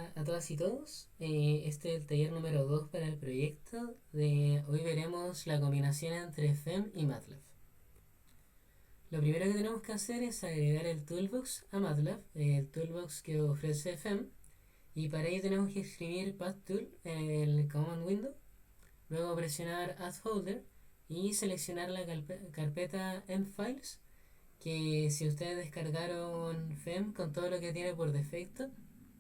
Hola a todas y todos. Este es el taller número 2 para el proyecto. Hoy veremos la combinación entre FEM y MATLAB. Lo primero que tenemos que hacer es agregar el toolbox a MATLAB, el toolbox que ofrece FEM, y para ello tenemos que escribir path_tool en el command window, luego presionar add folder y seleccionar la carpeta mfiles, que si ustedes descargaron FEM con todo lo que tiene por defecto,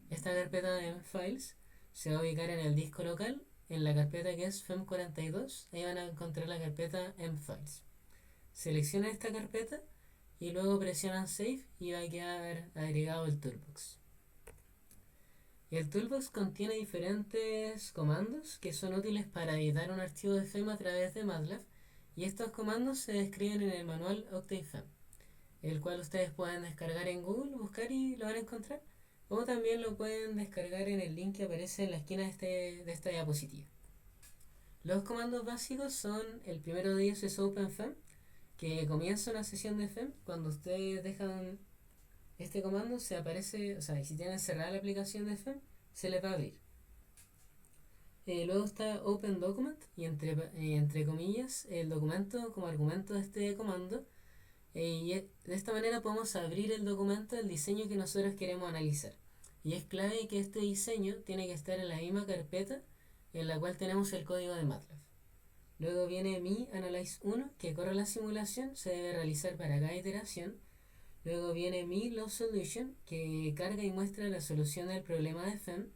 esta carpeta de files se va a ubicar en el disco local, en la carpeta que es FEM42. Ahí van a encontrar la carpeta mfiles. Seleccionan esta carpeta y luego presionan Save y va a quedar agregado el toolbox. El toolbox contiene diferentes comandos que son útiles para editar un archivo de FEM a través de MATLAB, y estos comandos se describen en el manual OctaveFEM, el cual ustedes pueden descargar en Google, buscar y lo van a encontrar. O también lo pueden descargar en el link que aparece en la esquina de esta diapositiva. Los comandos básicos son: el primero de ellos es OpenFEM, que comienza una sesión de FEM. Cuando ustedes dejan este comando, se aparece, o sea, si tienen cerrada la aplicación de FEM, se les va a abrir. Luego está OpenDocument, y entre comillas, el documento como argumento de este comando. Y de esta manera podemos abrir el documento del diseño que nosotros queremos analizar. Y es clave que este diseño tiene que estar en la misma carpeta en la cual tenemos el código de MATLAB. Luego viene mi Analyze 1, que corre la simulación, se debe realizar para cada iteración. Luego viene mi Loss Solution, que carga y muestra la solución del problema de FEM.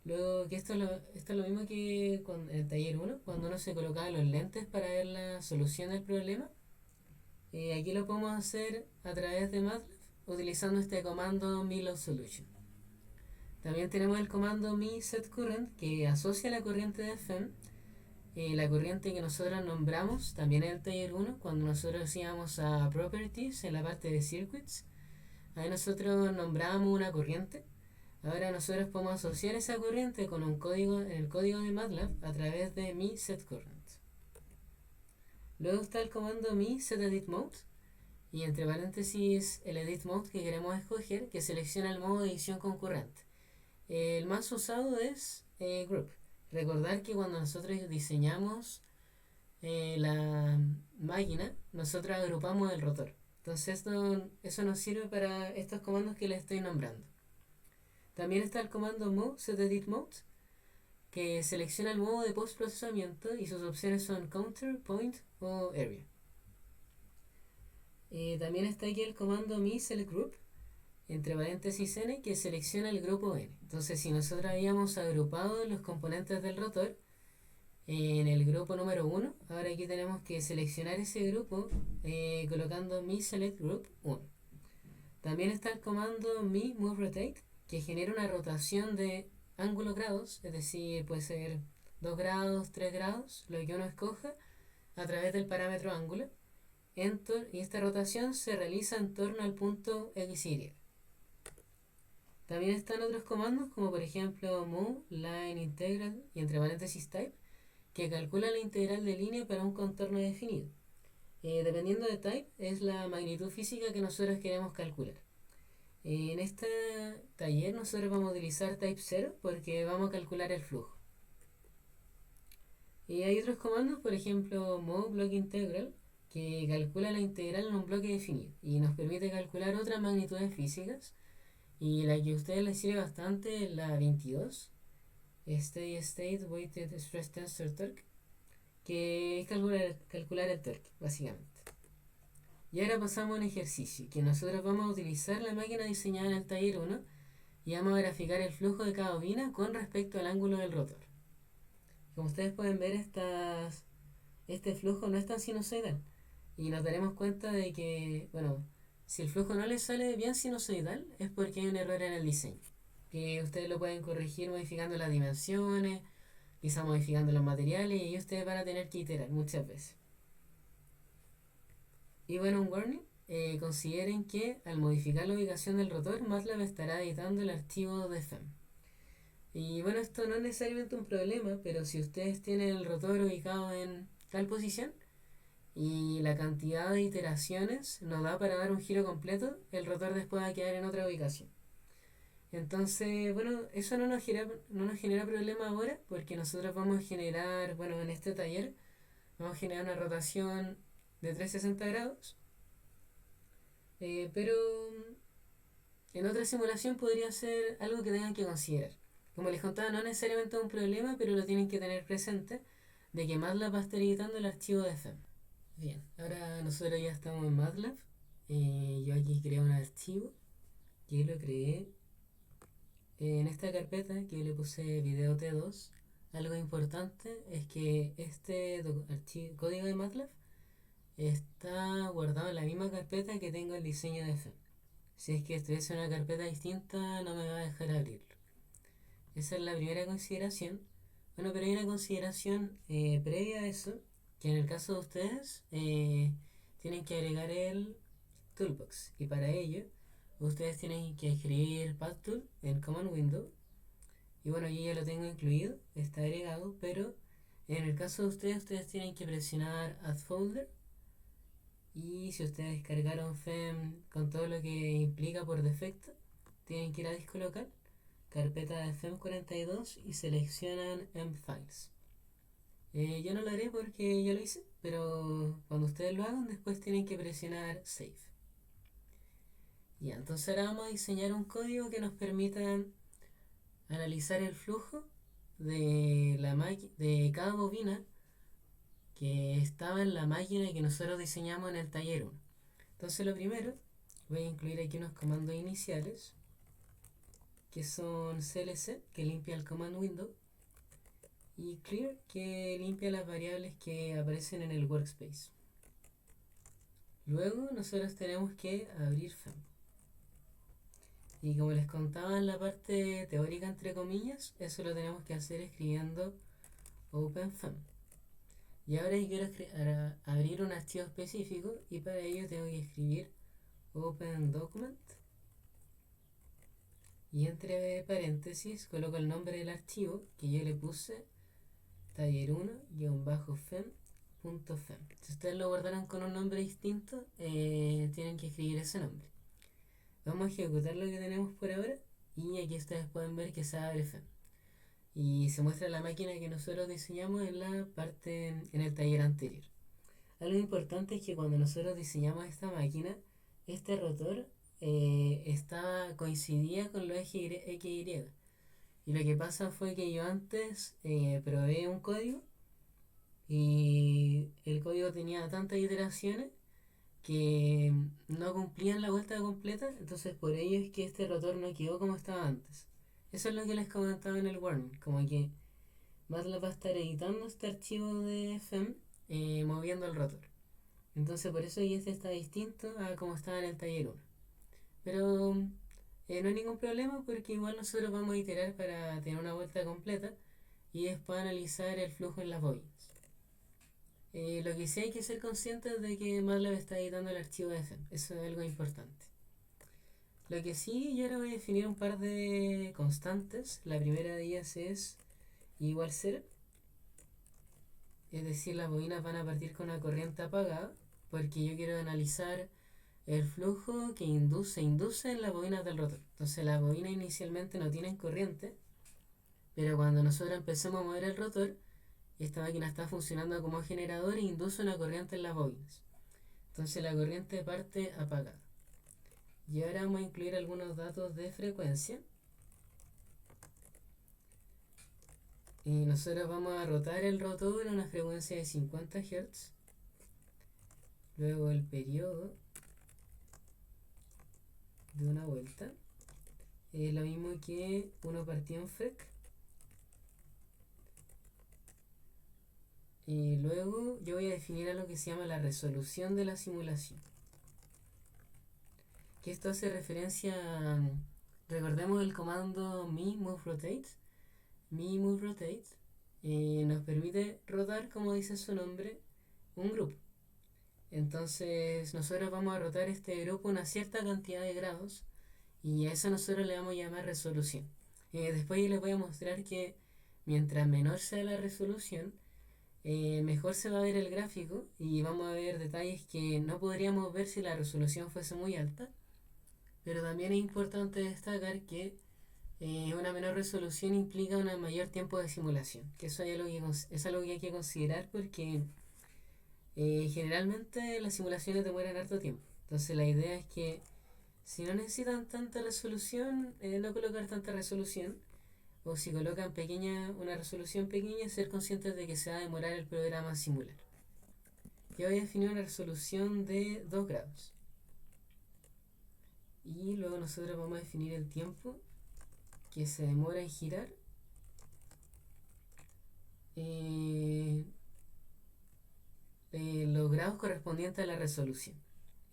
Luego, que esto es lo mismo que en el taller 1, cuando uno se colocaba los lentes para ver la solución del problema. Aquí lo podemos hacer a través de MATLAB utilizando este comando mi_loss_solution. También tenemos el comando mi_setCurrent, que asocia la corriente de FEM, la corriente que nosotros nombramos también en el taller 1, cuando nosotros íbamos a Properties en la parte de Circuits. Ahí nosotros nombramos una corriente. Ahora nosotros podemos asociar esa corriente con un código en el código de MATLAB a través de mi_setCurrent. Luego está el comando mi_setEditMode, y entre paréntesis el edit mode que queremos escoger, que selecciona el modo de edición concurrente. El más usado es group. Recordar que cuando nosotros diseñamos la máquina, nosotros agrupamos el rotor. Entonces eso nos sirve para estos comandos que les estoy nombrando. También está el comando move setEditMode, que selecciona el modo de postprocesamiento, y sus opciones son counter, point o area. También está aquí el comando mi_selectGroup, entre paréntesis n, que selecciona el grupo n. Entonces, si nosotros habíamos agrupado los componentes del rotor en el grupo número 1, ahora aquí tenemos que seleccionar ese grupo colocando mi_selectGroup 1. También está el comando mi_moveRotate, que genera una rotación de ángulo grados, es decir, puede ser 2 grados, 3 grados, lo que uno escoja, a través del parámetro ángulo. Y esta rotación se realiza en torno al punto XY. También están otros comandos, como por ejemplo move line integral y entre paréntesis type, que calcula la integral de línea para un contorno definido. Dependiendo de type es la magnitud física que nosotros queremos calcular. En este taller nosotros vamos a utilizar type 0 porque vamos a calcular el flujo. Y hay otros comandos, por ejemplo move block integral, que calcula la integral en un bloque definido y nos permite calcular otras magnitudes físicas. Y la que a ustedes les sirve bastante es la 22, Steady State Weighted Stress Tensor Torque, que es calcular el torque, básicamente. Y ahora pasamos a un ejercicio, que nosotros vamos a utilizar la máquina diseñada en el taller 1 y vamos a graficar el flujo de cada bobina con respecto al ángulo del rotor. Como ustedes pueden ver, este flujo no es tan sinusoidal, y nos daremos cuenta de que, bueno, si el flujo no les sale bien sinusoidal es porque hay un error en el diseño, que ustedes lo pueden corregir modificando las dimensiones, quizá modificando los materiales, y ustedes van a tener que iterar muchas veces. Y bueno, un warning: consideren que al modificar la ubicación del rotor, MATLAB estará editando el archivo de FEM. Y bueno, esto no es necesariamente un problema, pero si ustedes tienen el rotor ubicado en tal posición y la cantidad de iteraciones nos da para dar un giro completo, el rotor después va a quedar en otra ubicación. Entonces, bueno, eso no nos genera problema ahora porque nosotros vamos a generar, bueno, en este taller vamos a generar una rotación de 360 grados, pero en otra simulación podría ser algo que tengan que considerar. Como les contaba, no necesariamente es un problema, pero lo tienen que tener presente de que MATLAB va a estar editando el archivo de FM. Bien, ahora nosotros ya estamos en MATLAB. Yo aquí creé un archivo que lo creé en esta carpeta que le puse video T2. Algo importante es que este código de MATLAB está guardado en la misma carpeta que tengo el diseño de FM. Si es que estuviese en una carpeta distinta, no me va a dejar abrirlo. Esa es la primera consideración. Bueno, pero hay una consideración previa a eso, que en el caso de ustedes tienen que agregar el toolbox. Y para ello, ustedes tienen que escribir pathtool en command window. Y bueno, yo ya lo tengo incluido, está agregado, pero en el caso de ustedes tienen que presionar add folder. Y si ustedes cargaron FEM con todo lo que implica por defecto, tienen que ir a disco local, carpeta de FEM42 y seleccionan M-Files. Yo no lo haré porque ya lo hice, pero cuando ustedes lo hagan, después tienen que presionar Save. Ya, entonces ahora vamos a diseñar un código que nos permita analizar el flujo de cada bobina que estaba en la máquina que nosotros diseñamos en el taller 1. Entonces lo primero, voy a incluir aquí unos comandos iniciales que son clc, que limpia el command window, y clear, que limpia las variables que aparecen en el workspace. Luego nosotros tenemos que abrir FEM. Y como les contaba en la parte teórica entre comillas, eso lo tenemos que hacer escribiendo OpenFEM. Y ahora yo quiero abrir un archivo específico y para ello tengo que escribir OpenDocument y entre paréntesis coloco el nombre del archivo que yo le puse taller1-fem.fem. Si ustedes lo guardaron con un nombre distinto, tienen que escribir ese nombre. Vamos a ejecutar lo que tenemos por ahora y aquí ustedes pueden ver que se abre FEM y se muestra la máquina que nosotros diseñamos en la parte en el taller anterior. Algo importante es que cuando nosotros diseñamos esta máquina, este rotor coincidía con los ejes XY. Y lo que pasa fue que yo antes probé un código y el código tenía tantas iteraciones que no cumplían la vuelta completa, entonces por ello es que este rotor no quedó como estaba antes. Eso es lo que les comentaba en el warning, como que MATLAB va a estar editando este archivo de FEM moviendo el rotor. Entonces por eso este está distinto a como estaba en el taller 1. Pero no hay ningún problema porque igual nosotros vamos a iterar para tener una vuelta completa y después analizar el flujo en las bobinas. Lo que sí hay que ser conscientes de que MATLAB está editando el archivo de FM. Eso es algo importante. Lo que sí, yo ahora voy a definir un par de constantes. La primera de ellas es igual 0. Es decir, las bobinas van a partir con una corriente apagada porque yo quiero analizar el flujo que induce en las bobinas del rotor. Entonces las bobinas inicialmente no tienen corriente, pero cuando nosotros empecemos a mover el rotor, esta máquina está funcionando como generador e induce una corriente en las bobinas. Entonces la corriente parte apagada. Y ahora vamos a incluir algunos datos de frecuencia. Y nosotros vamos a rotar el rotor a una frecuencia de 50 Hz. Luego el periodo de una vuelta es lo mismo que 1 partido en FREC. Y luego yo voy a definir a lo que se llama la resolución de la simulación. Que esto hace referencia a, recordemos el comando me-move-rotate. Me-move-rotate nos permite rotar, como dice su nombre, un grupo. Entonces nosotros vamos a rotar este grupo una cierta cantidad de grados y a eso nosotros le vamos a llamar resolución. Después yo les voy a mostrar que mientras menor sea la resolución, mejor se va a ver el gráfico y vamos a ver detalles que no podríamos ver si la resolución fuese muy alta. Pero también es importante destacar que una menor resolución implica un mayor tiempo de simulación, que eso es algo que hay que considerar porque generalmente las simulaciones demoran harto tiempo. Entonces la idea es que si no necesitan tanta resolución, no colocar tanta resolución, o si colocan una resolución pequeña, ser conscientes de que se va a demorar el programa en simular. Yo voy a definir una resolución de 2 grados. Y luego nosotros vamos a definir el tiempo que se demora en girar eh, los grados correspondientes a la resolución.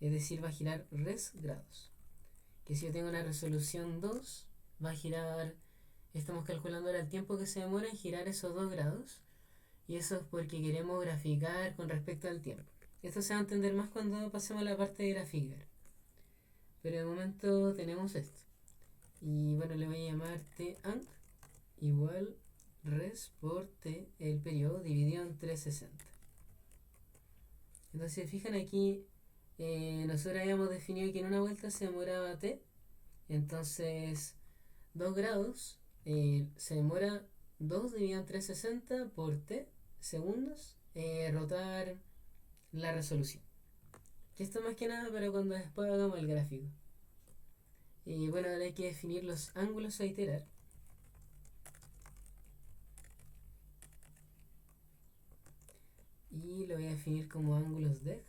Es decir, va a girar res grados. Que si yo tengo una resolución 2, va a girar, estamos calculando ahora el tiempo que se demora en girar esos 2 grados. Y eso es porque queremos graficar con respecto al tiempo. Esto se va a entender más cuando pasemos a la parte de graficar. Pero de momento tenemos esto. Y bueno, le voy a llamar T_ANG igual res por T, el periodo dividido en 360. Entonces, fijan aquí, nosotros habíamos definido que en una vuelta se demoraba T. Entonces, 2 grados se demora 2 dividido en 360 por T segundos rotar la resolución. Que esto más que nada para cuando después hagamos el gráfico. Y bueno, ahora hay que definir los ángulos a iterar. Y lo voy a definir como ángulos deg.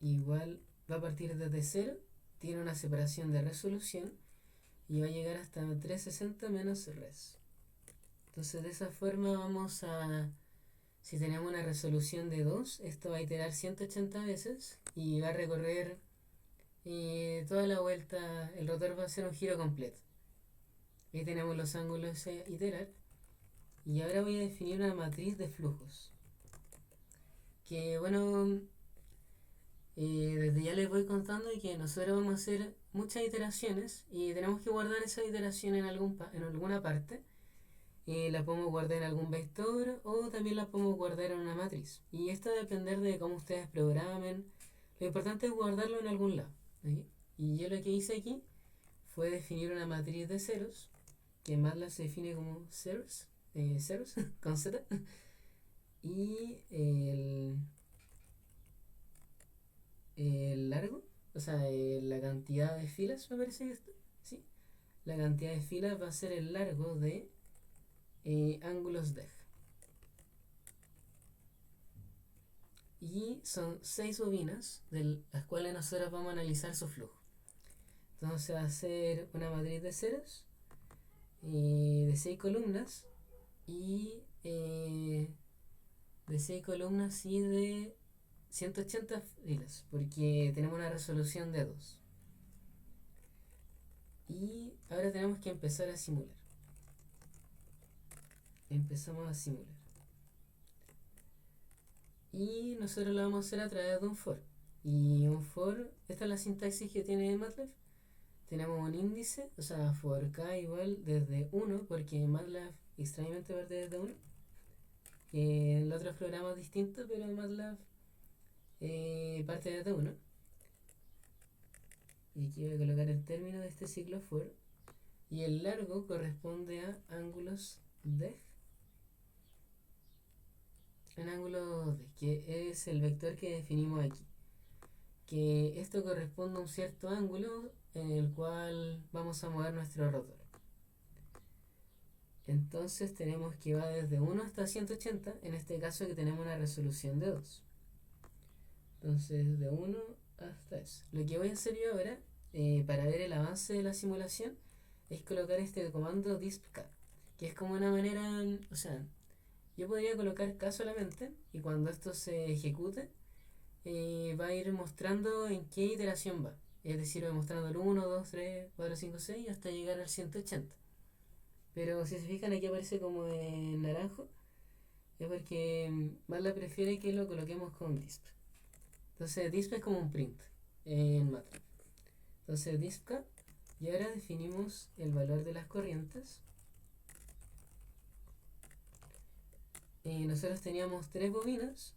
Igual va a partir desde 0, tiene una separación de resolución y va a llegar hasta 360 menos res. Entonces de esa forma vamos a, si tenemos una resolución de 2, esto va a iterar 180 veces y va a recorrer toda la vuelta, el rotor va a hacer un giro completo. Ahí tenemos los ángulos a iterar. Y ahora voy a definir una matriz de flujos. Que bueno, desde ya les voy contando que nosotros vamos a hacer muchas iteraciones y tenemos que guardar esa iteración en alguna parte. La podemos guardar en algún vector o también la podemos guardar en una matriz. Y esto va a depender de cómo ustedes programen. Lo importante es guardarlo en algún lado. ¿Sí? Y yo lo que hice aquí fue definir una matriz de ceros, que en MATLAB se define como ceros, ceros con Z. Y el largo, o sea, la cantidad de filas, me parece que esto, ¿sí? La cantidad de filas va a ser el largo de ángulos deg. Y son 6 bobinas, de las cuales nosotros vamos a analizar su flujo. Entonces va a ser una matriz de ceros, de 6 columnas, y de 6 columnas y de 180 filas, porque tenemos una resolución de 2. Y ahora tenemos que empezar a simular. Empezamos a simular. Y nosotros lo vamos a hacer a través de un for. Y un for, esta es la sintaxis que tiene MATLAB. Tenemos un índice, o sea, for k igual desde 1, porque MATLAB extrañamente parte desde 1. En otros programas distintos, pero MATLAB parte desde 1. Y aquí voy a colocar el término de este ciclo for. Y el largo corresponde a ángulos deg. En ángulo deg, que es el vector que definimos aquí. Que esto corresponde a un cierto ángulo en el cual vamos a mover nuestro rotor. Entonces tenemos que va desde 1 hasta 180, en este caso que tenemos una resolución de 2. Entonces de 1 hasta eso. Lo que voy a hacer yo ahora, para ver el avance de la simulación, es colocar este comando dispk, que es como una manera, o sea, yo podría colocar k solamente y cuando esto se ejecute va a ir mostrando en qué iteración va. Es decir, va mostrando el 1, 2, 3, 4, 5, 6 hasta llegar al 180. Pero si se fijan aquí aparece como en naranjo, es porque MATLAB prefiere que lo coloquemos con disp. Entonces disp es como un print en MATLAB. Entonces dispk, y ahora definimos el valor de las corrientes. Nosotros teníamos 3 bobinas.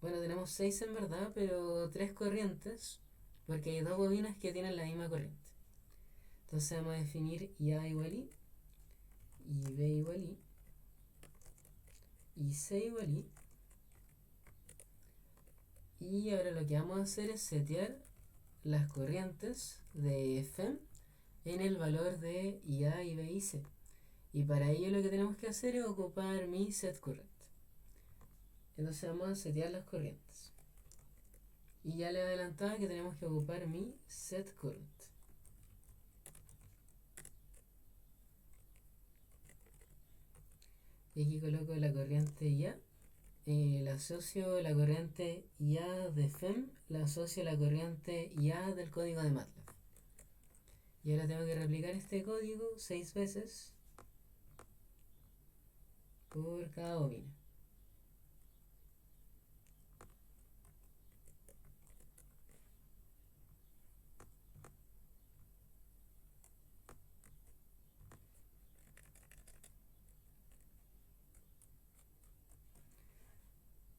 Bueno, tenemos 6 en verdad, pero 3 corrientes, porque hay 2 bobinas que tienen la misma corriente. Entonces vamos a definir A igual y B igual y C igual y ahora lo que vamos a hacer es setear las corrientes de FEM en el valor de A y B y C. Y para ello lo que tenemos que hacer es ocupar mi setCurrent. Entonces vamos a setear las corrientes. Y ya le adelantaba que tenemos que ocupar mi setCurrent. Y aquí coloco la corriente IA. La asocio la corriente IA de FEM, la asocio a la corriente IA del código de MATLAB. Y ahora tengo que replicar este código 6 veces por cada bobina.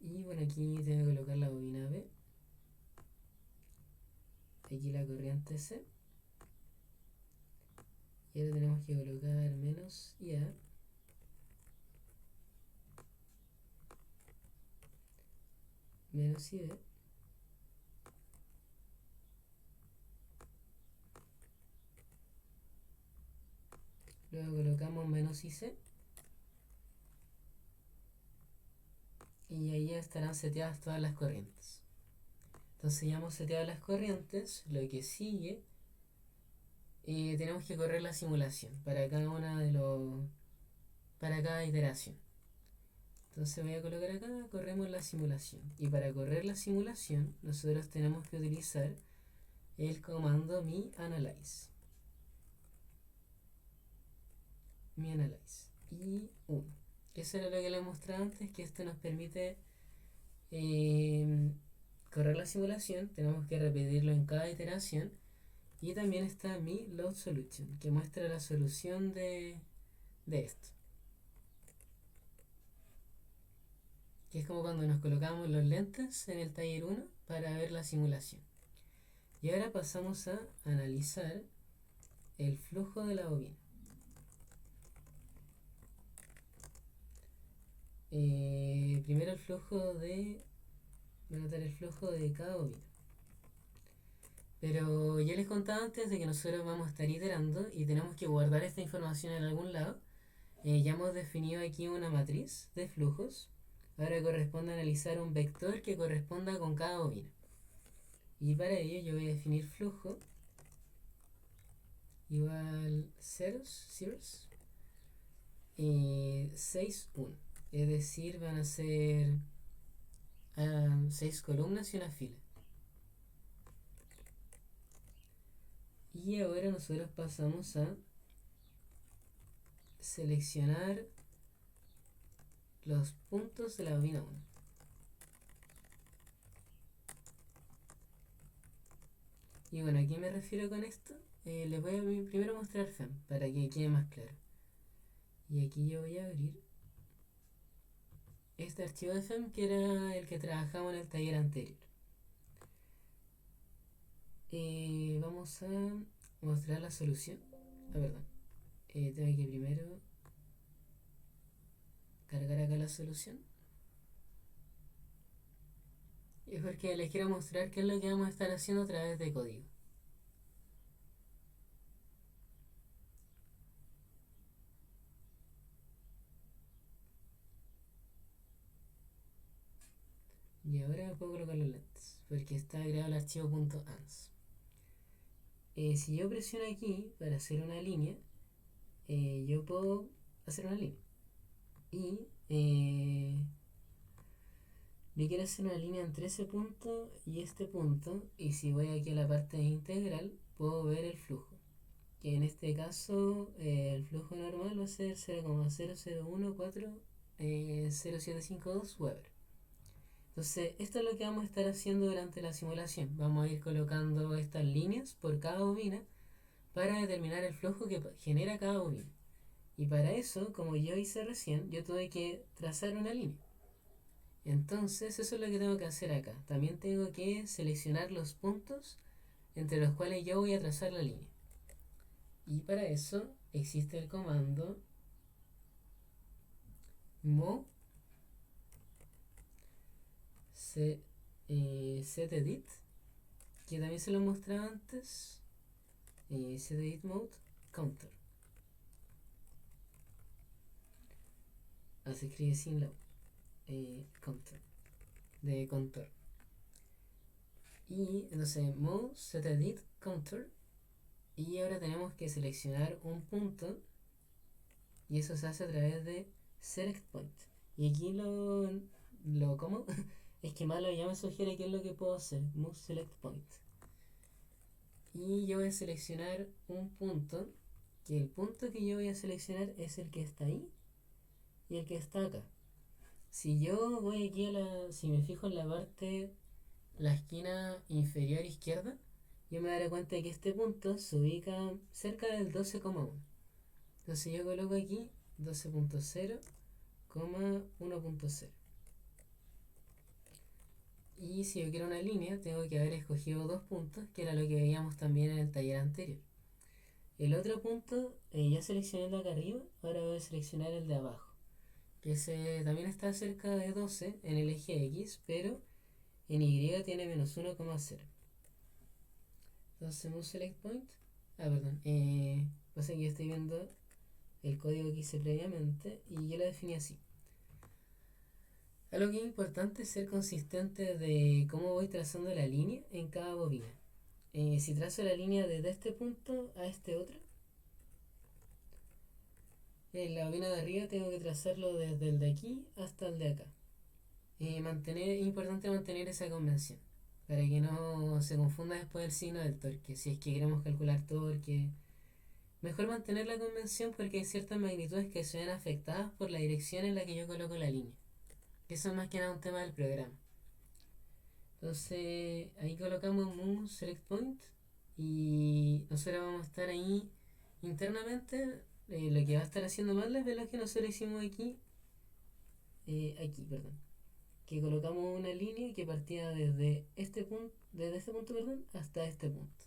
Y bueno, aquí tengo que colocar la bobina B. Aquí la corriente C. Y ahora tenemos que colocar menos IA. Menos IB. Luego colocamos menos IC. Y ahí ya estarán seteadas todas las corrientes. Entonces ya hemos seteado las corrientes. Lo que sigue, tenemos que correr la simulación para cada una de los para cada iteración. Entonces voy a colocar acá, corremos la simulación. Y para correr la simulación, nosotros tenemos que utilizar el comando mi_analyze. Y 1. Eso era lo que les mostraba antes, que esto nos permite correr la simulación. Tenemos que repetirlo en cada iteración. Y también está mi load solution, que muestra la solución de esto. Que es como cuando nos colocamos los lentes en el taller 1 para ver la simulación. Y ahora pasamos a analizar el flujo de la bobina. Primero el flujo de... Voy a anotar el flujo de cada bobina. Pero ya les contaba antes de que nosotros vamos a estar iterando y tenemos que guardar esta información en algún lado. Ya hemos definido aquí una matriz de flujos. Ahora corresponde analizar un vector que corresponda con cada bobina. Y para ello yo voy a definir flujo igual ceros 6, 1. Es decir, van a ser 6 columnas y una fila. Y ahora nosotros pasamos a seleccionar los puntos de la bobina 1. Y bueno, ¿a qué me refiero con esto? Les voy a primero mostrar FEM para que quede más claro. Y aquí yo voy a abrir este archivo de FEM que era el que trabajamos en el taller anterior. Vamos a mostrar la solución. Perdón. Tengo que primero cargar acá la solución. Y es porque les quiero mostrar qué es lo que vamos a estar haciendo a través de código. Y ahora puedo colocar los lentes porque está agregado el archivo .ans. Si yo presiono aquí para hacer una línea, yo puedo hacer una línea. Y yo quiero hacer una línea entre ese punto y este punto. Y si voy aquí a la parte de integral, puedo ver el flujo. Que en este caso el flujo normal va a ser 0,00140752 Weber. Entonces, esto es lo que vamos a estar haciendo durante la simulación. Vamos a ir colocando estas líneas por cada bobina para determinar el flujo que genera cada bobina. Y para eso, como yo hice recién, yo tuve que trazar una línea. Entonces, eso es lo que tengo que hacer acá. También tengo que seleccionar los puntos entre los cuales yo voy a trazar la línea. Y para eso existe el comando mo setedit, que también se lo mostraba antes, setedit mode counter. Se escribe sin la counter, de contor. Y entonces mode setedit counter. Y ahora tenemos que seleccionar un punto. Y eso se hace a través de select point. Y aquí lo ¿cómo? Es que malo ya me sugiere qué es lo que puedo hacer. Move select point. Y yo voy a seleccionar un punto. Que el punto que yo voy a seleccionar es el que está ahí y el que está acá. Si yo voy aquí si me fijo en la parte, la esquina inferior izquierda, yo me daré cuenta de que este punto se ubica cerca del 12,1. Entonces yo coloco aquí 12.0, 1.0. Y si yo quiero una línea, tengo que haber escogido dos puntos, que era lo que veíamos también en el taller anterior. El otro punto, ya seleccioné el de acá arriba, ahora voy a seleccionar el de abajo, que también está cerca de 12 en el eje X, pero en Y tiene menos 1,0. Entonces, un select point. Perdón. Pasa que yo estoy viendo el código que hice previamente y yo lo definí así. Algo que es importante es ser consistente de cómo voy trazando la línea en cada bobina. Si trazo la línea desde este punto a este otro, en la bobina de arriba tengo que trazarlo desde el de aquí hasta el de acá. Es importante mantener esa convención para que no se confunda después el signo del torque. Si es que queremos calcular torque, mejor mantener la convención porque hay ciertas magnitudes que se ven afectadas por la dirección en la que yo coloco la línea. Eso es más que nada un tema del programa. Entonces ahí colocamos un select point y nosotros vamos a estar ahí internamente. Lo que va a estar haciendo MATLAB es lo que nosotros hicimos aquí, perdón, que colocamos una línea que partía desde este punto, perdón, hasta este punto.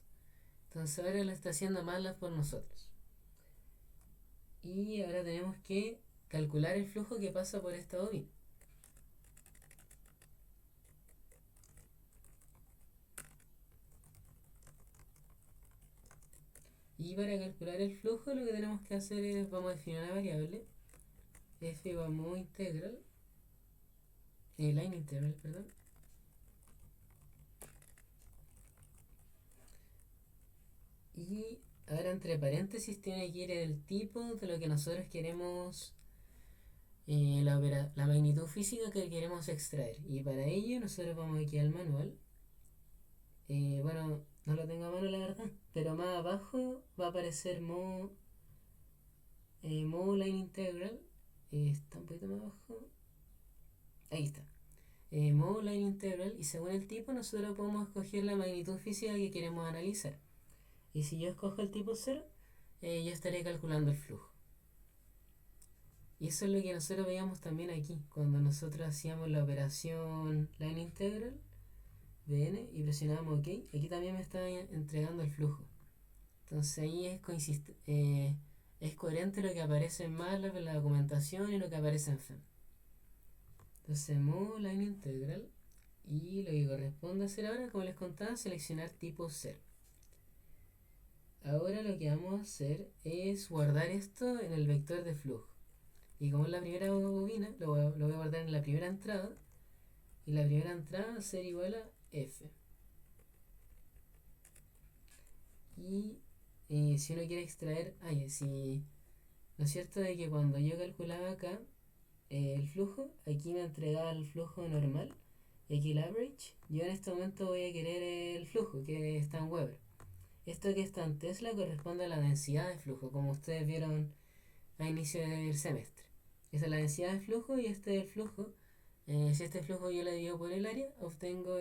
Entonces ahora lo está haciendo MATLAB por nosotros. Y ahora tenemos que calcular el flujo que pasa por esta bobina. Y para calcular el flujo lo que tenemos que hacer es, vamos a definir una variable, f vamos integral, line integral, perdón. Y ahora entre paréntesis tiene que ir el tipo de lo que nosotros queremos, la magnitud física que queremos extraer. Y para ello nosotros vamos aquí al manual. Bueno, no lo tengo a mano la verdad, pero más abajo va a aparecer line integral. Está un poquito más abajo. Ahí está. Line integral, y según el tipo nosotros podemos escoger la magnitud física que queremos analizar. Y si yo escojo el tipo 0, yo estaré calculando el flujo. Y eso es lo que nosotros veíamos también aquí, cuando nosotros hacíamos la operación line integral N y presionábamos OK. Aquí también me está entregando el flujo. Entonces ahí es coherente lo que aparece en MATLAB en la documentación y lo que aparece en FEM. Entonces modo line integral, y lo que corresponde hacer ahora, como les contaba, seleccionar tipo 0. Ahora lo que vamos a hacer es guardar esto en el vector de flujo. Y como es la primera bobina, lo voy a guardar en la primera entrada. Y la primera entrada va a ser igual a F. Y si uno quiere extraer, si, ¿no es cierto? De que cuando yo calculaba acá el flujo, aquí me entregaba el flujo normal, y aquí el average. Yo en este momento voy a querer el flujo, que está en Weber. Esto que está en Tesla corresponde a la densidad de flujo, como ustedes vieron a inicio del semestre. Esa es la densidad de flujo y este es el flujo. Si este flujo yo lo divido por el área, obtengo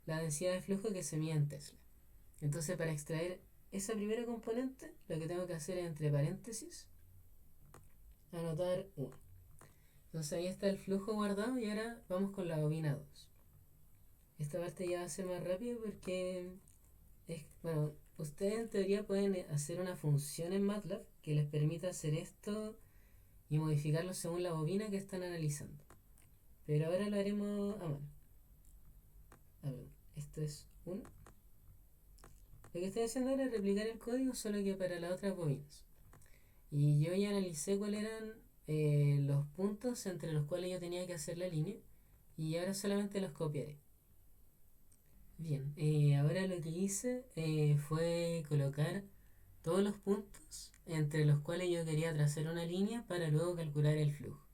la densidad de flujo que se mide en Tesla. Entonces, para extraer esa primera componente, lo que tengo que hacer es entre paréntesis anotar 1. Entonces ahí está el flujo guardado y ahora vamos con la bobina 2. Esta parte ya va a ser más rápido porque bueno, ustedes en teoría pueden hacer una función en MATLAB que les permita hacer esto y modificarlo según la bobina que están analizando. Pero ahora lo haremos a mano. A ver, esto es uno. Lo que estoy haciendo ahora es replicar el código, solo que para las otras bobinas. Y yo ya analicé cuáles eran los puntos entre los cuales yo tenía que hacer la línea. Y ahora solamente los copiaré. Bien, ahora lo que hice fue colocar todos los puntos entre los cuales yo quería trazar una línea para luego calcular el flujo.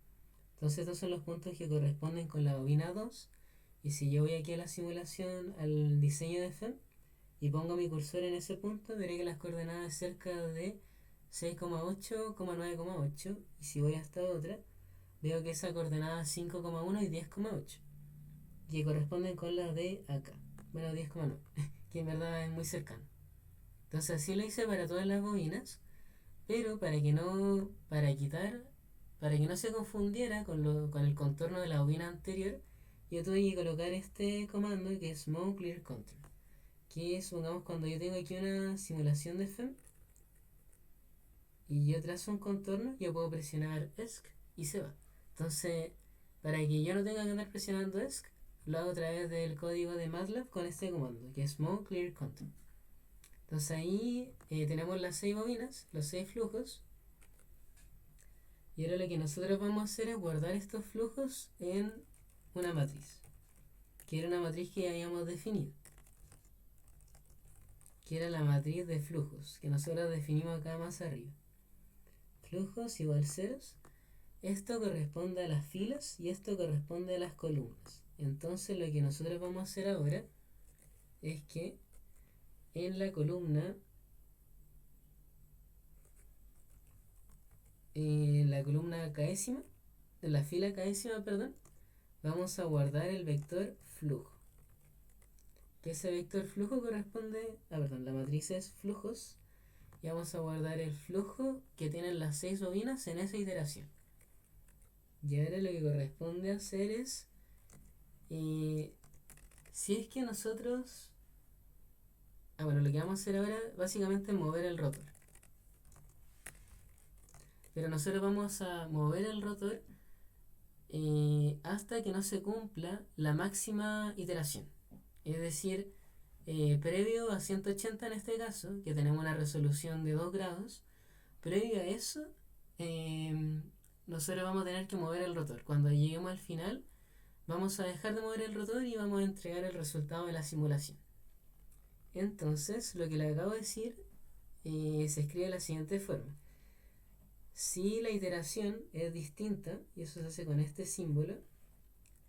Entonces estos son los puntos que corresponden con la bobina 2. Y si yo voy aquí a la simulación, al diseño de FEM, y pongo mi cursor en ese punto, veré que las coordenadas es cerca de 6,8, 9,8. Y si voy hasta otra, veo que esa coordenada es 5,1 y 10,8, que corresponden con las de acá. Bueno, 10,9, que en verdad es muy cercano. Entonces así lo hice para todas las bobinas, pero para que no se confundiera con el contorno de la bobina anterior, yo tuve que colocar este comando que es move clear contour, que supongamos cuando yo tengo aquí una simulación de FEM y yo trazo un contorno, yo puedo presionar ESC y se va. Entonces, para que yo no tenga que andar presionando ESC, lo hago a través del código de MATLAB con este comando, que es move clear contour. Entonces ahí tenemos las 6 bobinas, los 6 flujos. Y ahora lo que nosotros vamos a hacer es guardar estos flujos en una matriz, que era una matriz que ya habíamos definido, que era la matriz de flujos, que nosotros definimos acá más arriba. Flujos igual ceros. Esto corresponde a las filas y esto corresponde a las columnas. Entonces lo que nosotros vamos a hacer ahora es que en la columna, caésima, en la fila caésima, perdón, vamos a guardar el vector flujo. Que ese vector flujo corresponde, la matriz es flujos, y vamos a guardar el flujo que tienen las 6 bobinas en esa iteración. Y ahora lo que corresponde hacer es, si es que nosotros, lo que vamos a hacer ahora básicamente es mover el rotor. Pero nosotros vamos a mover el rotor hasta que no se cumpla la máxima iteración. Es decir, previo a 180 en este caso, que tenemos una resolución de 2 grados, previo a eso, nosotros vamos a tener que mover el rotor. Cuando lleguemos al final, vamos a dejar de mover el rotor y vamos a entregar el resultado de la simulación. Entonces, lo que le acabo de decir se escribe de la siguiente forma. Si la iteración es distinta, y eso se hace con este símbolo,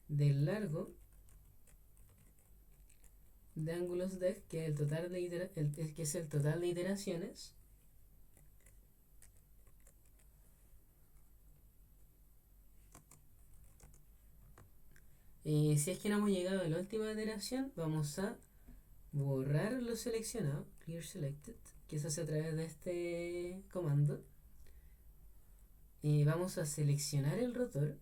del largo de ángulos def, que es el total de iteraciones, si es que no hemos llegado a la última iteración, vamos a borrar lo seleccionado, clear selected, que se hace a través de este comando. Vamos a seleccionar el rotor,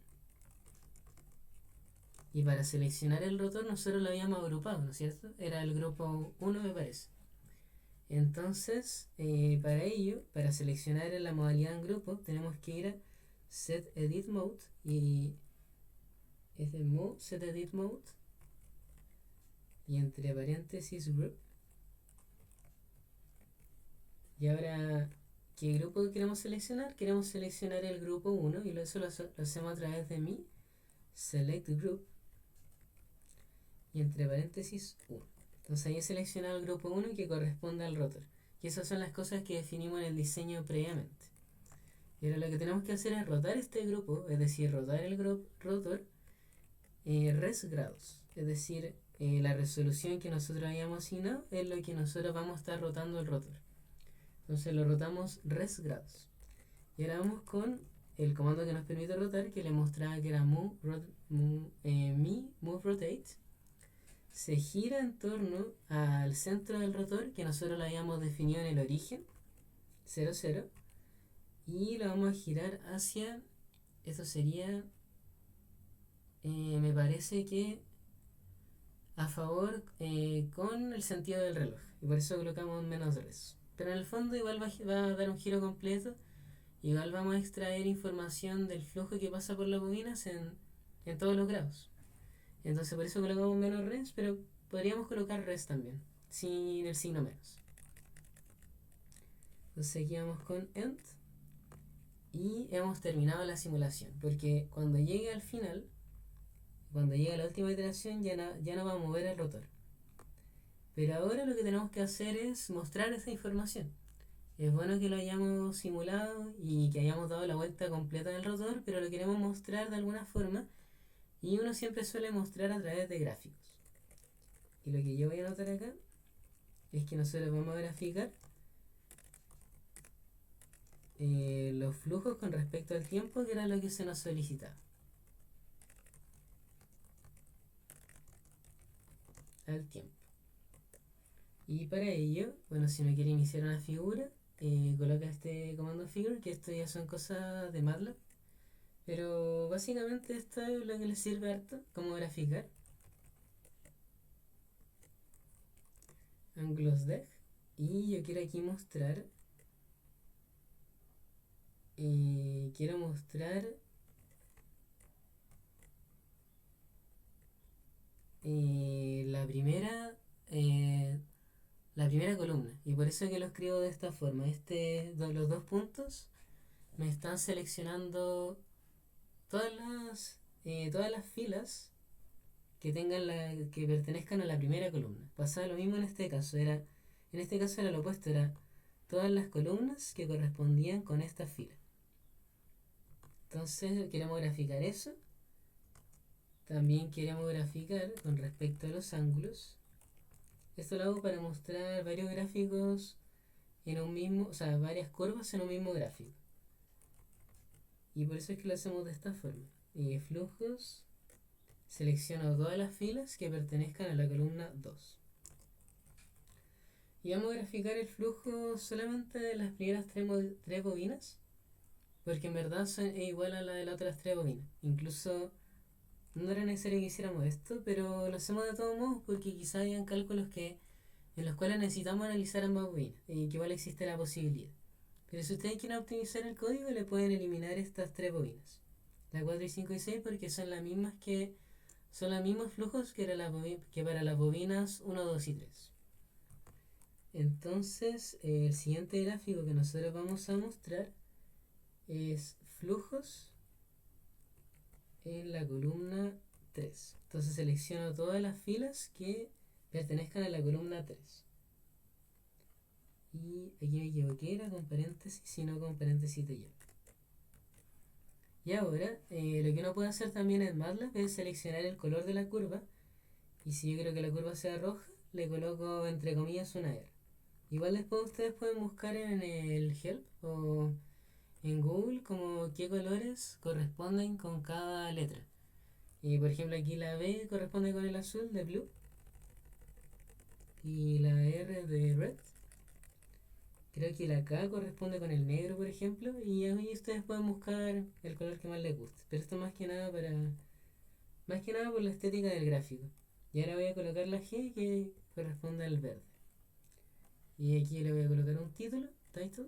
y para seleccionar el rotor nosotros lo habíamos agrupado, ¿no es cierto? Era el grupo 1, me parece. Entonces, para ello, para seleccionar en la modalidad en grupo, tenemos que ir a set edit mode, y es de mode, set edit mode, y entre paréntesis group. Y ahora, ¿qué grupo queremos seleccionar? Queremos seleccionar el grupo 1, y eso lo hacemos a través de mi select group, y entre paréntesis 1. Entonces ahí he seleccionado el grupo 1 que corresponde al rotor. Y esas son las cosas que definimos en el diseño previamente. Y ahora lo que tenemos que hacer es rotar este grupo, es decir, rotar el rotor res grados. Es decir, la resolución que nosotros habíamos asignado es lo que nosotros vamos a estar rotando el rotor. Entonces lo rotamos res grados. Y ahora vamos con el comando que nos permite rotar, que le mostraba que era move rotate. Se gira en torno al centro del rotor, que nosotros lo habíamos definido en el origen, 0, 0, y lo vamos a girar hacia, esto sería, me parece que a favor con el sentido del reloj. Y por eso colocamos menos res. Pero en el fondo igual va a dar un giro completo. Igual vamos a extraer información del flujo que pasa por las bobinas en todos los grados. Entonces por eso colocamos menos res, pero podríamos colocar res también, sin el signo menos. Entonces aquí vamos con end y hemos terminado la simulación. Porque cuando llegue al final, cuando llegue a la última iteración, ya no va a mover el rotor. Pero ahora lo que tenemos que hacer es mostrar esa información. Es bueno que lo hayamos simulado y que hayamos dado la vuelta completa del rotor, pero lo queremos mostrar de alguna forma y uno siempre suele mostrar a través de gráficos. Y lo que yo voy a anotar acá es que nosotros vamos a graficar los flujos con respecto al tiempo, que era lo que se nos solicitaba. Al tiempo. Y para ello, bueno, si uno quiere iniciar una figura, coloca este comando figure, que esto ya son cosas de MATLAB. Pero básicamente esto es lo que le sirve harto, como graficar. Ángulos deg. Y yo quiero aquí mostrar. Quiero mostrar la primera. La primera columna. Y por eso que lo escribo de esta forma. Los dos puntos me están seleccionando todas las filas que pertenezcan a la primera columna. Pasaba lo mismo en este caso. En este caso era lo opuesto. Era todas las columnas que correspondían con esta fila. Entonces queremos graficar eso. También queremos graficar con respecto a los ángulos. Esto lo hago para mostrar varios gráficos en un mismo, o sea, varias curvas en un mismo gráfico. Y por eso es que lo hacemos de esta forma. Flujos, selecciono todas las filas que pertenezcan a la columna 2. Y vamos a graficar el flujo solamente de las primeras tres bobinas, porque en verdad es igual a la de las otras tres bobinas. Incluso no era necesario que hiciéramos esto, pero lo hacemos de todos modos porque quizá hayan cálculos en los cuales necesitamos analizar ambas bobinas y que igual existe la posibilidad. Pero si ustedes quieren optimizar el código, le pueden eliminar estas tres bobinas, la 4 y 5 y 6, porque son los mismos flujos que para las bobinas 1, 2 y 3. Entonces, el siguiente gráfico que nosotros vamos a mostrar es flujos en la columna 3. Entonces selecciono todas las filas que pertenezcan a la columna 3. Y aquí me equivoqué, era con paréntesis, sino con paréntesis de lleno. Y ahora, lo que uno puede hacer también en MATLAB es seleccionar el color de la curva. Y si yo quiero que la curva sea roja, le coloco entre comillas una R. Igual después ustedes pueden buscar en el Help o en Google como qué colores corresponden con cada letra. Y por ejemplo aquí la B corresponde con el azul de blue y la R de red. Creo que la K corresponde con el negro, por ejemplo, y ahí ustedes pueden buscar el color que más les guste. Pero esto más que nada por la estética del gráfico. Y ahora voy a colocar la G que corresponde al verde. Y aquí le voy a colocar un título, title.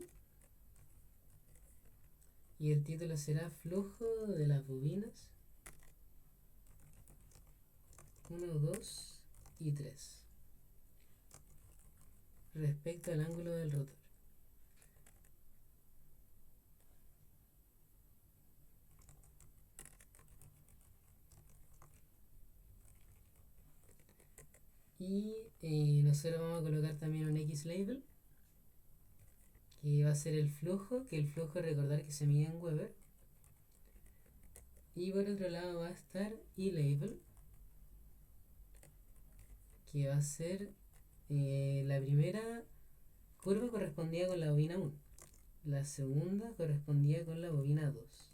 Y el título será flujo de las bobinas 1, 2 y 3 respecto al ángulo del rotor. Y nosotros vamos a colocar también un X label, que va a ser el flujo, que el flujo recordar que se mide en Weber. Y por otro lado va a estar Y label, que va a ser la primera curva correspondía con la bobina 1, la segunda correspondía con la bobina 2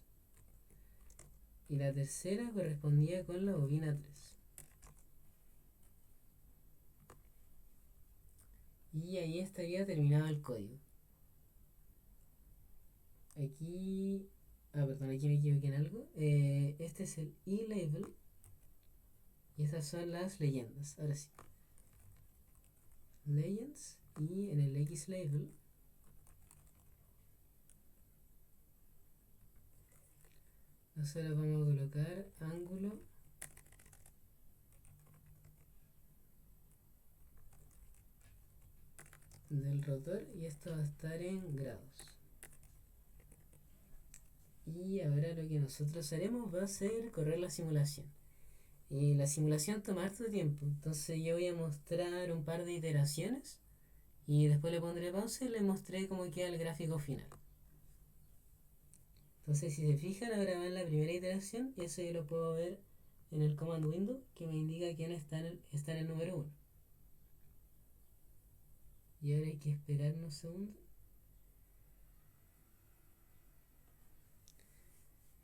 y la tercera correspondía con la bobina 3. Y ahí estaría terminado el código. Aquí... perdón, aquí me equivoqué en algo. Este es el E-label. Y estas son las leyendas. Ahora sí. Legends. Y en el X label nosotros vamos a colocar ángulo del rotor y esto va a estar en grados. Y ahora lo que nosotros haremos va a ser correr la simulación. Y la simulación toma harto tiempo, entonces yo voy a mostrar un par de iteraciones y después le pondré pausa y le mostré cómo queda el gráfico final. Entonces si se fijan ahora va en la primera iteración y eso yo lo puedo ver en el command window que me indica quién está en el número 1. Y ahora hay que esperar unos segundos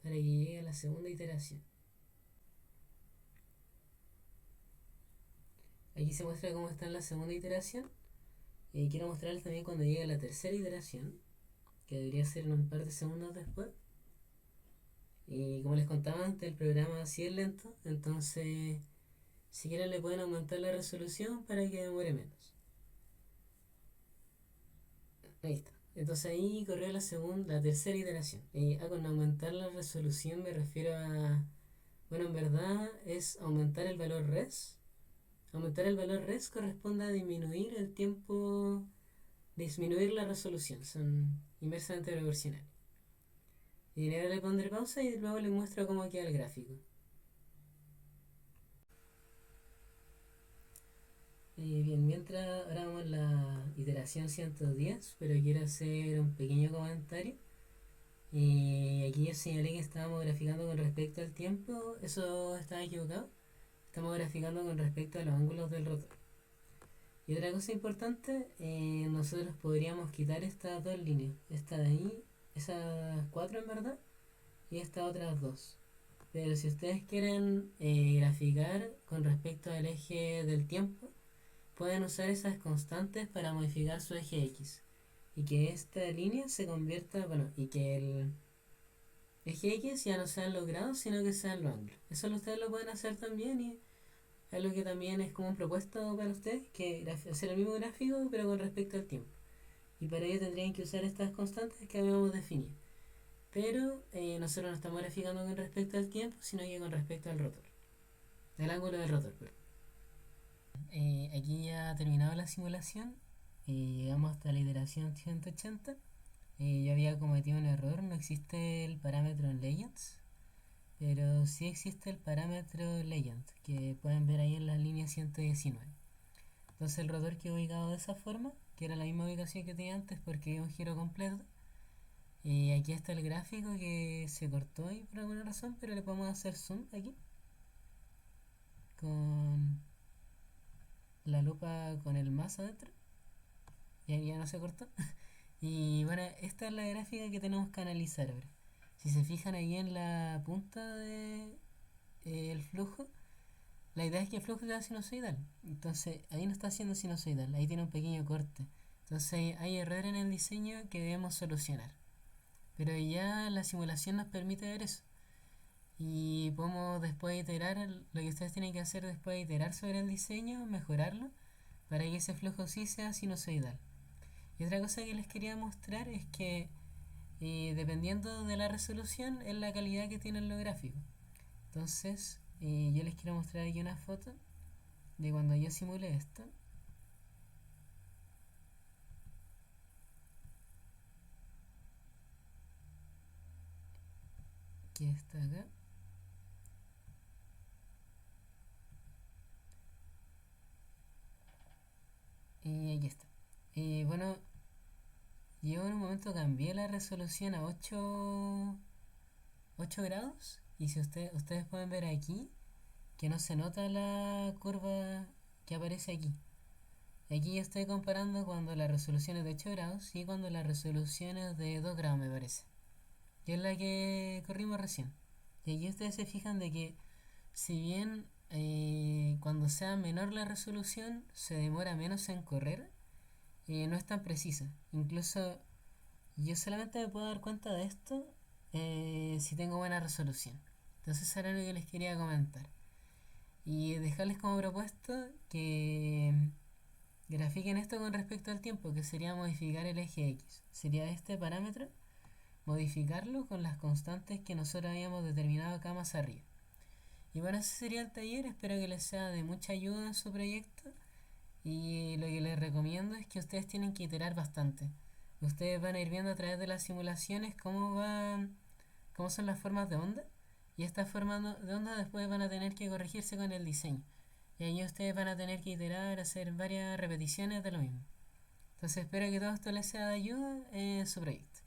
para que llegue a la segunda iteración. Aquí se muestra cómo está en la segunda iteración. Y quiero mostrarles también cuando llegue a la tercera iteración, que debería ser en un par de segundos después. Y como les contaba antes, el programa así es lento, entonces si quieren le pueden aumentar la resolución para que demore menos. Ahí está. Entonces ahí corrió la tercera iteración. Y con aumentar la resolución me refiero a, bueno, en verdad es aumentar el valor res. Aumentar el valor res corresponde a disminuir el tiempo, disminuir la resolución, son inversamente proporcionales. Y ahora le pondré pausa y luego les muestro cómo queda el gráfico. Bien, mientras ahora vamos a la iteración 110, pero quiero hacer un pequeño comentario. Aquí yo señalé que estábamos graficando con respecto al tiempo, eso estaba equivocado. Estamos graficando con respecto a los ángulos del rotor. Y otra cosa importante, nosotros podríamos quitar estas dos líneas, esta de ahí, esas cuatro en verdad, y estas otras dos. Pero si ustedes quieren graficar con respecto al eje del tiempo, pueden usar esas constantes para modificar su eje X. Y que esta línea se convierta, bueno, y que el eje X ya no sean los grados, sino que sean los ángulos. Eso ustedes lo pueden hacer también y es algo que también es como un propuesto para ustedes, que hacer el mismo gráfico pero con respecto al tiempo. Y para ello tendrían que usar estas constantes que habíamos definido. Pero nosotros no estamos graficando con respecto al tiempo, sino que con respecto al rotor. Al ángulo del rotor, perdón. Aquí ya ha terminado la simulación. Llegamos hasta la iteración 180. Yo había cometido un error, no existe el parámetro en Legends, pero sí existe el parámetro Legend, que pueden ver ahí en la línea 119. Entonces el rotor quedó ubicado de esa forma, que era la misma ubicación que tenía antes porque había un giro completo. Y aquí está el gráfico que se cortó ahí por alguna razón, pero le podemos hacer zoom aquí con la lupa con el más adentro. Y ahí ya no se cortó. Y bueno, esta es la gráfica que tenemos que analizar ahora. Si se fijan ahí en la punta de el flujo, la idea es que el flujo sea sinusoidal. Entonces ahí no está siendo sinusoidal, ahí tiene un pequeño corte. Entonces hay error en el diseño que debemos solucionar. Pero ya la simulación nos permite ver eso. Y podemos después iterar, lo que ustedes tienen que hacer después de iterar sobre el diseño, mejorarlo, para que ese flujo sí sea sinusoidal. Y otra cosa que les quería mostrar es que dependiendo de la resolución es la calidad que tienen los gráficos. Entonces yo les quiero mostrar aquí una foto de cuando yo simulé esto. Que está acá. Y aquí está. Bueno, yo en un momento cambié la resolución a 8 grados. Y si ustedes pueden ver aquí que no se nota la curva que aparece aquí. Aquí yo estoy comparando cuando la resolución es de 8 grados y cuando la resolución es de 2 grados me parece. Que es la que corrimos recién. Y aquí ustedes se fijan de que si bien cuando sea menor la resolución se demora menos en correr, no es tan precisa. Incluso yo solamente me puedo dar cuenta de esto si tengo buena resolución. Entonces eso era lo que les quería comentar. Y dejarles como propuesta que grafiquen esto con respecto al tiempo, que sería modificar el eje X. Sería este parámetro, modificarlo con las constantes que nosotros habíamos determinado acá más arriba. Y bueno, ese sería el taller. Espero que les sea de mucha ayuda en su proyecto. Y lo que les recomiendo es que ustedes tienen que iterar bastante. Ustedes van a ir viendo a través de las simulaciones cómo son las formas de onda. Y estas formas de onda después van a tener que corregirse con el diseño. Y ahí ustedes van a tener que iterar, hacer varias repeticiones de lo mismo. Entonces espero que todo esto les sea de ayuda en su proyecto.